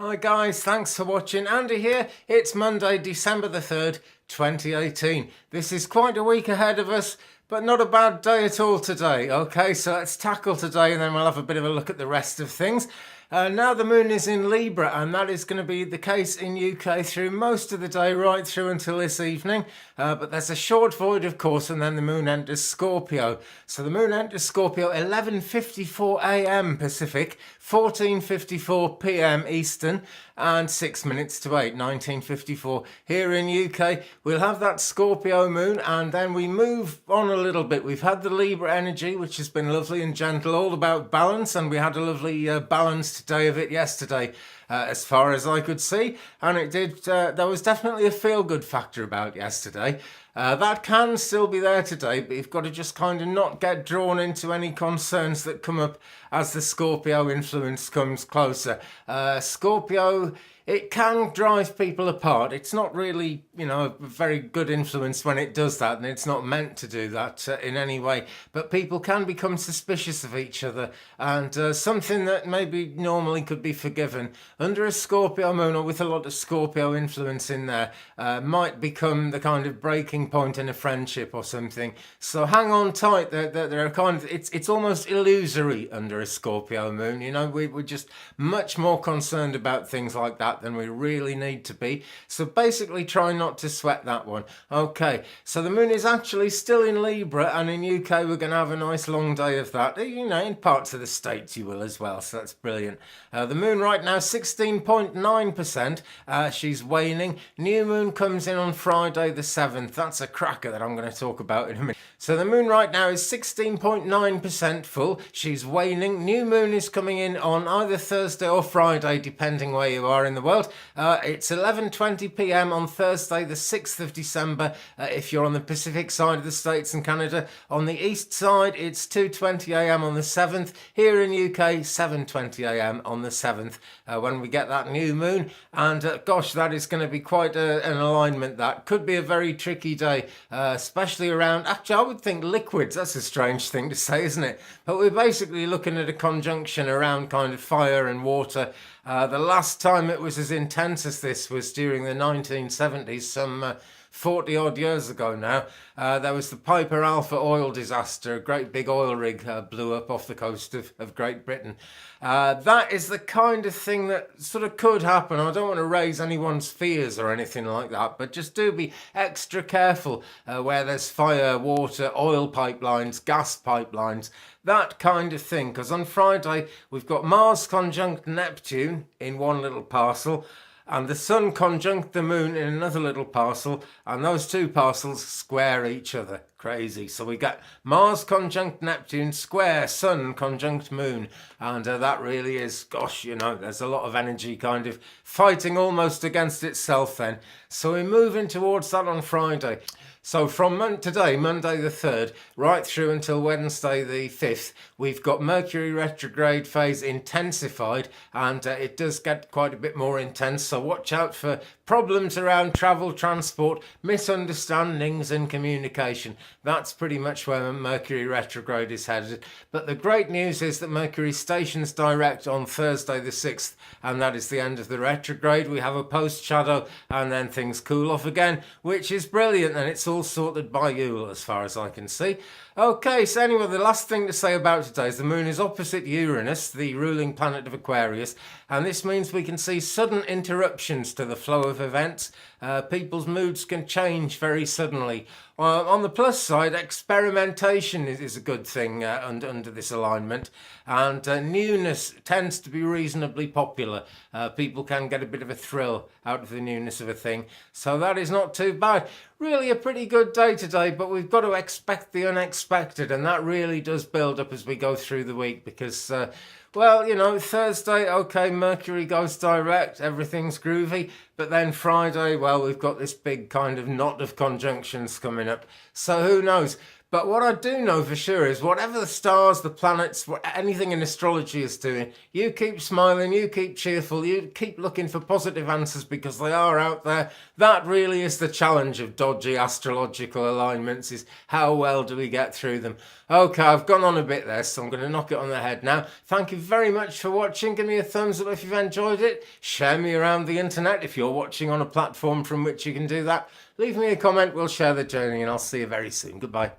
Hi guys, thanks for watching. Andy here. It's Monday, December the 3rd, 2018. This is quite a week ahead of us, but not a bad day at all today. Okay, so let's tackle today and then we'll have a bit of a look at the rest of things. Now the moon is in Libra, and that is going to be the case in UK through most of the day, right through until this evening. But there's a short void, of course, and then the moon enters Scorpio. So the moon enters Scorpio 11:54 a.m. Pacific, 14:54 p.m. Eastern, and 6 minutes to 8, 19:54 here in UK. We'll have that Scorpio moon, and then we move on a little bit. We've had the Libra energy, which has been lovely and gentle, all about balance, and we had a lovely balanced day of it yesterday, as far as I could see, and it did. There was definitely a feel-good factor about yesterday. That can still be there today, but you've got to just kind of not get drawn into any concerns that come up as the Scorpio influence comes closer. Scorpio, it can drive people apart. It's not really, a very good influence when it does that, and it's not meant to do that in any way. But people can become suspicious of each other, and something that maybe normally could be forgiven under a Scorpio moon or with a lot of Scorpio influence in there might become the kind of breaking point in a friendship or something. So hang on tight. There are kind of it's almost illusory under a Scorpio moon. We're just much more concerned about things like that than we really need to be. So basically try not to sweat that one. Okay, so the moon is actually still in Libra, and in UK we're going to have a nice long day of that. In parts of the States you will as well, so that's brilliant. The moon right now 16.9%. She's waning. New moon comes in on Friday the 7th. That's a cracker that I'm going to talk about in a minute. So the moon right now is 16.9% full. She's waning. New moon is coming in on either Thursday or Friday, depending where you are in the world. It's 11:20 p.m. on Thursday the 6th of December if you're on the Pacific side of the States and Canada. On the east side it's 2:20 a.m. on the 7th. Here in UK 7:20 a.m. on the 7th when we get that new moon. And gosh, that is going to be quite an alignment. That could be a very tricky day, especially around, actually I would think liquids. That's a strange thing to say, isn't it? But we're basically looking at a conjunction around kind of fire and water. The last time it was as intense as this was during the 1970s, some 40 odd years ago now. There was the Piper Alpha oil disaster. A great big oil rig blew up off the coast of Great Britain. That is the kind of thing that sort of could happen. I don't want to raise anyone's fears or anything like that, but just do be extra careful where there's fire, water, oil pipelines, gas pipelines, that kind of thing. Because on Friday we've got Mars conjunct Neptune in one little parcel, and the Sun conjunct the Moon in another little parcel, and those two parcels square each other. Crazy. So we got Mars conjunct Neptune square Sun conjunct Moon, and that really is, gosh, there's a lot of energy kind of fighting almost against itself then. So we're moving towards that on Friday. So from today, Monday the 3rd, right through until Wednesday the 5th, we've got Mercury Retrograde phase intensified, and it does get quite a bit more intense. So watch out for problems around travel, transport, misunderstandings and communication. That's pretty much where Mercury Retrograde is headed. But the great news is that Mercury stations direct on Thursday the 6th, and that is the end of the retrograde. We have a post-shadow, and then things cool off again, which is brilliant, and it's all sorted by Yule as far as I can see. Okay, so anyway, the last thing to say about today is the moon is opposite Uranus, the ruling planet of Aquarius, and this means we can see sudden interruptions to the flow of events. People's moods can change very suddenly. On the plus side, experimentation is a good thing under this alignment, and newness tends to be reasonably popular. People can get a bit of a thrill out of the newness of a thing, so that is not too bad. Really a pretty good day today, but we've got to expect the unexpected, and that really does build up as we go through the week because Thursday, okay, Mercury goes direct, everything's groovy, but then Friday, well, we've got this big kind of knot of conjunctions coming up, so who knows? But what I do know for sure is whatever the stars, the planets, anything in astrology is doing, you keep smiling, you keep cheerful, you keep looking for positive answers because they are out there. That really is the challenge of dodgy astrological alignments, is how well do we get through them. Okay, I've gone on a bit there, so I'm going to knock it on the head now. Thank you very much for watching. Give me a thumbs up if you've enjoyed it. Share me around the internet if you're watching on a platform from which you can do that. Leave me a comment, we'll share the journey, and I'll see you very soon. Goodbye.